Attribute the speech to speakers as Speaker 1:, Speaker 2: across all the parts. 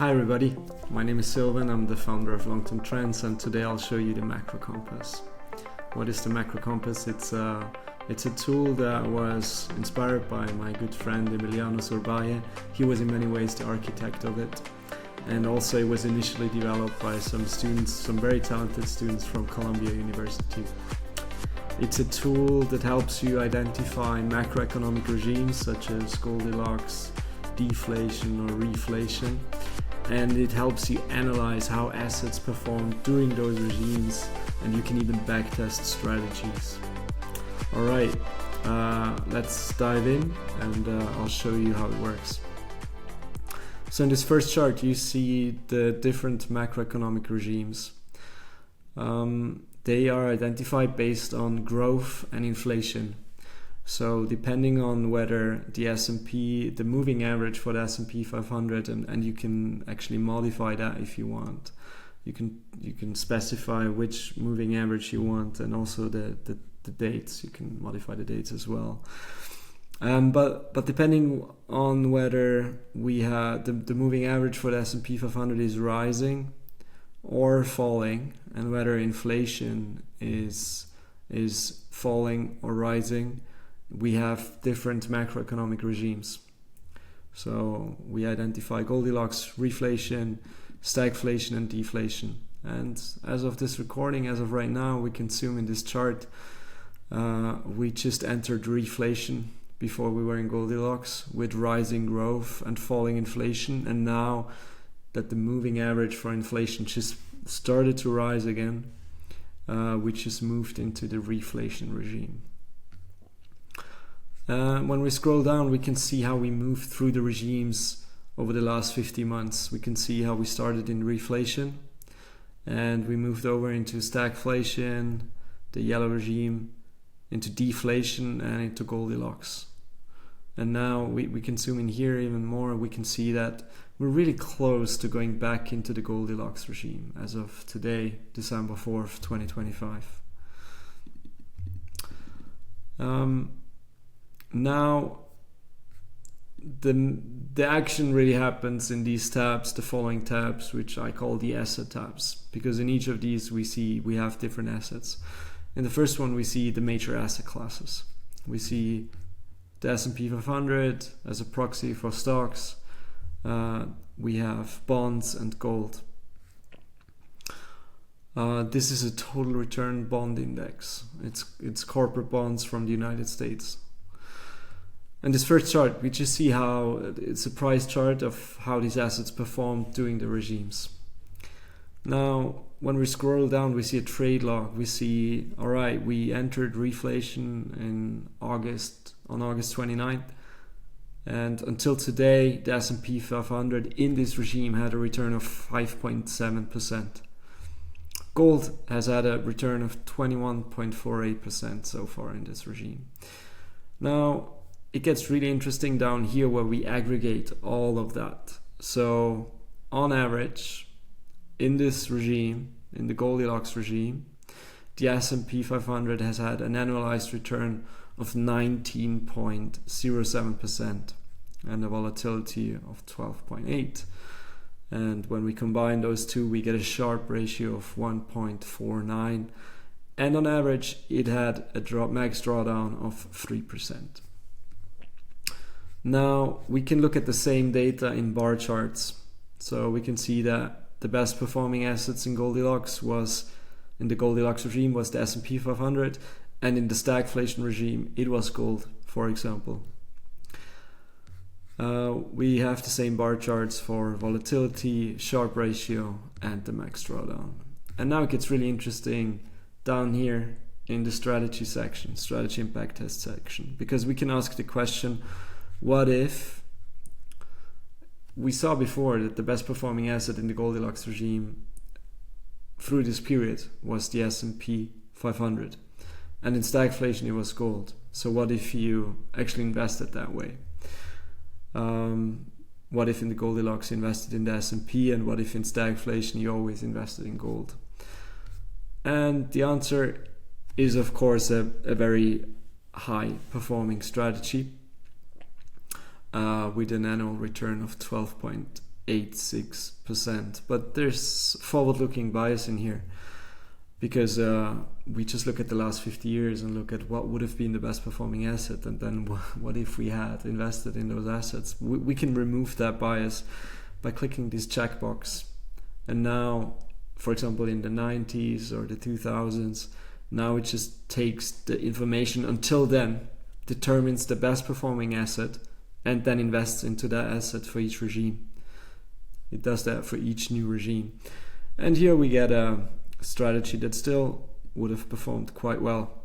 Speaker 1: Hi everybody, my name is Silvan, I'm the founder of LongtermTrends, and today I'll show you the macro compass. What is the macro compass? It's a tool that was inspired by my good friend Emiliano Surballe. He was in many ways the architect of it, and also it was initially developed by some students, some very talented students from Columbia University. It's a tool that helps you identify macroeconomic regimes such as Goldilocks, deflation or reflation, and it helps you analyze how assets perform during those regimes, and you can even backtest strategies. Alright, let's dive in and I'll show you how it works. So in this first chart you see the different macroeconomic regimes. They are identified based on growth and inflation. So depending on whether the S&P, the moving average for the S&P 500, and you can actually modify that if you want. You can specify which moving average you want, and also the dates. You can modify the dates as well. But depending on whether we have the moving average for the S&P 500 is rising or falling, and whether inflation is falling or rising, we have different macroeconomic regimes. So we identify Goldilocks, Reflation, Stagflation and Deflation. And as of this recording, as of right now, we can zoom in this chart. We just entered Reflation before we were in Goldilocks, with rising growth and falling inflation. And now that the moving average for inflation just started to rise again, we just moved into the Reflation regime. When we scroll down, we can see how we moved through the regimes over the last 50 months. We can see how we started in Reflation, and we moved over into Stagflation, the yellow regime, into Deflation, and into Goldilocks. And now we can zoom in here even more. We can see that we're really close to going back into the Goldilocks regime as of today, December 4th, 2025. Now, the action really happens in these tabs, the following tabs, which I call the asset tabs, because in each of these we have different assets. In the first one, we see the major asset classes. We see the S&P 500 as a proxy for stocks. We have bonds and gold. This is a total return bond index. It's corporate bonds from the United States. And this first chart, we just see how it's a price chart of how these assets performed during the regimes. Now, when we scroll down, we see a trade log. We see, all right, we entered Reflation on August 29th. And until today, the S&P 500 in this regime had a return of 5.7%. Gold has had a return of 21.48% so far in this regime. Now, it gets really interesting down here where we aggregate all of that. So on average, in this regime, in the Goldilocks regime, the S&P 500 has had an annualized return of 19.07% and a volatility of 12.8. And when we combine those two, we get a Sharpe ratio of 1.49. And on average, it had a max drawdown of 3%. Now we can look at the same data in bar charts. So we can see that the best performing assets in the Goldilocks regime was the S&P 500, and in the stagflation regime it was gold, for example. We have the same bar charts for volatility, Sharpe ratio, and the max drawdown. And now it gets really interesting down here in the strategy section, strategy and backtest section, because we can ask the question, what if we saw before that the best performing asset in the Goldilocks regime through this period was the S&P 500, and in stagflation it was gold. So what if you actually invested that way? What if in the Goldilocks you invested in the S&P, and what if in stagflation you always invested in gold? And the answer is, of course, a very high performing strategy with an annual return of 12.8 0.86%. But there's forward-looking bias in here, because we just look at the last 50 years and look at what would have been the best performing asset, and then what if we had invested in those assets. We can remove that bias by clicking this checkbox. And now, for example, in the 90s or the 2000s, now it just takes the information until then, determines the best performing asset, and then invests into that asset for each regime. It does that for each new regime. And here we get a strategy that still would have performed quite well.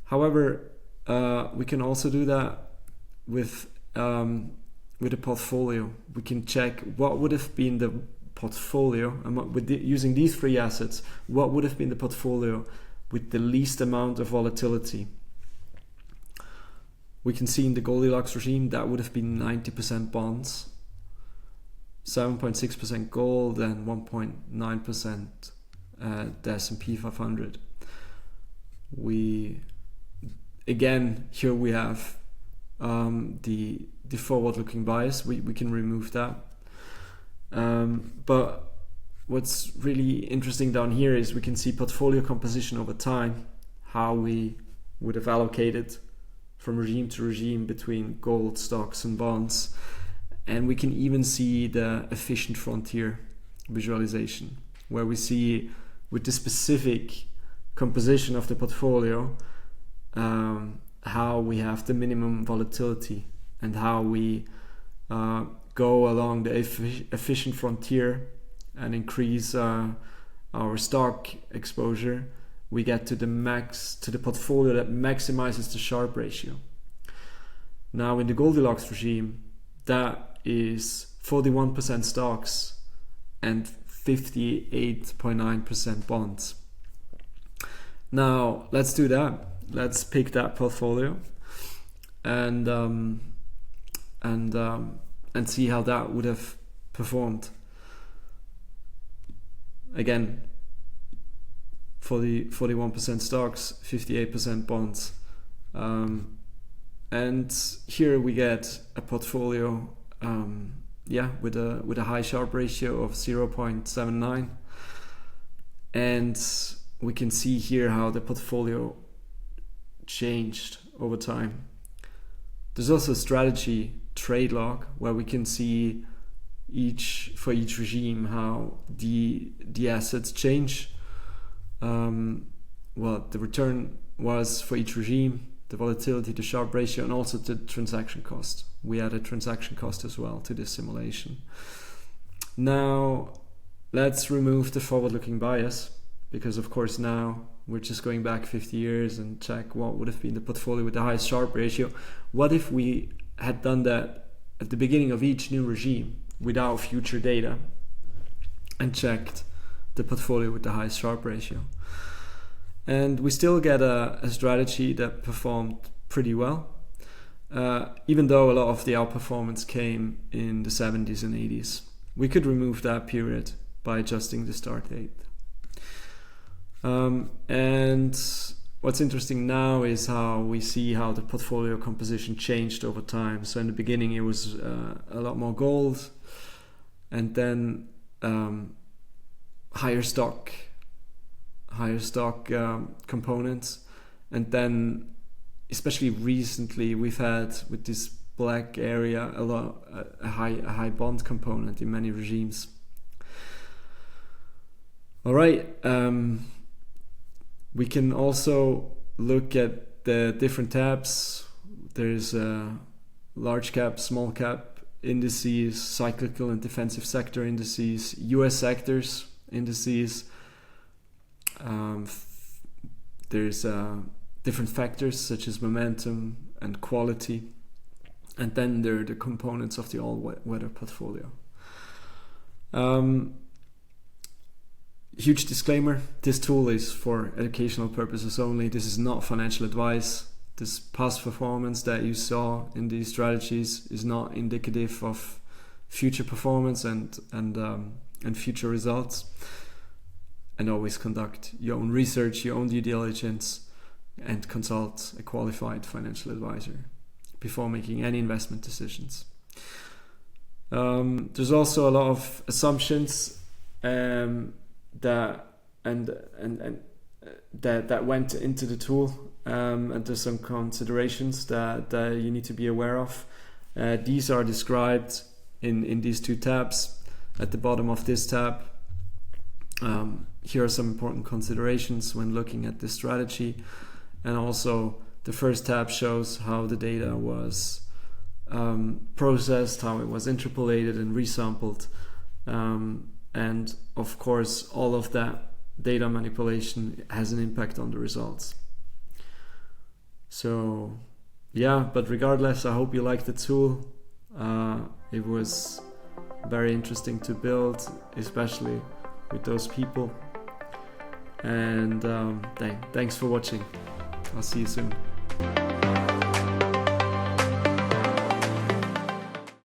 Speaker 1: However, we can also do that with a portfolio. We can check what would have been the portfolio using these three assets. What would have been the portfolio with the least amount of volatility? We can see in the Goldilocks regime that would have been 90% bonds, 7.6% gold, and 1.9% the S&P 500. Here we have the forward-looking bias. We can remove that. But what's really interesting down here is we can see portfolio composition over time, how we would have allocated from regime to regime between gold, stocks, and bonds. And we can even see the efficient frontier visualization, where we see with the specific composition of the portfolio how we have the minimum volatility and how we go along the efficient frontier and increase our stock exposure. We get to the portfolio that maximizes the Sharpe ratio. Now in the Goldilocks regime, that is 41% stocks and 58.9% bonds. Now let's do that. Let's pick that portfolio and see how that would have performed. Again, 41% stocks, 58% bonds. And here we get a portfolio with a high Sharpe ratio of 0.79. And we can see here how the portfolio changed over time. There's also a strategy trade log where we can see for each regime how the assets change. What the return was for each regime, the volatility, the Sharpe ratio, and also the transaction cost. We added transaction cost as well to this simulation. Now let's remove the forward-looking bias, because of course now we're just going back 50 years and check what would have been the portfolio with the highest Sharpe ratio. What if we had done that at the beginning of each new regime without future data and checked the portfolio with the highest Sharpe ratio? And we still get a strategy that performed pretty well, even though a lot of the outperformance came in the 70s and 80s. We could remove that period by adjusting the start date. And what's interesting now is how we see how the portfolio composition changed over time. So in the beginning it was a lot more gold, and then higher stock components, and then especially recently we've had with this black area a high bond component in many regimes. All right, we can also look at the different tabs. There's large cap, small cap indices, cyclical and defensive sector indices, US sectors indices. There's different factors such as momentum and quality, and then there are the components of the all-weather portfolio. Huge disclaimer, this tool is for educational purposes only. This is not financial advice. This past performance that you saw in these strategies is not indicative of future performance and future results. And always conduct your own research, your own due diligence, and consult a qualified financial advisor before making any investment decisions. There's also a lot of assumptions that went into the tool, and there's some considerations that you need to be aware of. These are described in these two tabs. At the bottom of this tab, here are some important considerations when looking at this strategy, and also the first tab shows how the data was processed, how it was interpolated and resampled, and of course all of that data manipulation has an impact on the results. So yeah, but regardless, I hope you liked the tool. It was very interesting to build, especially with those people, and thanks for watching. I'll see you soon.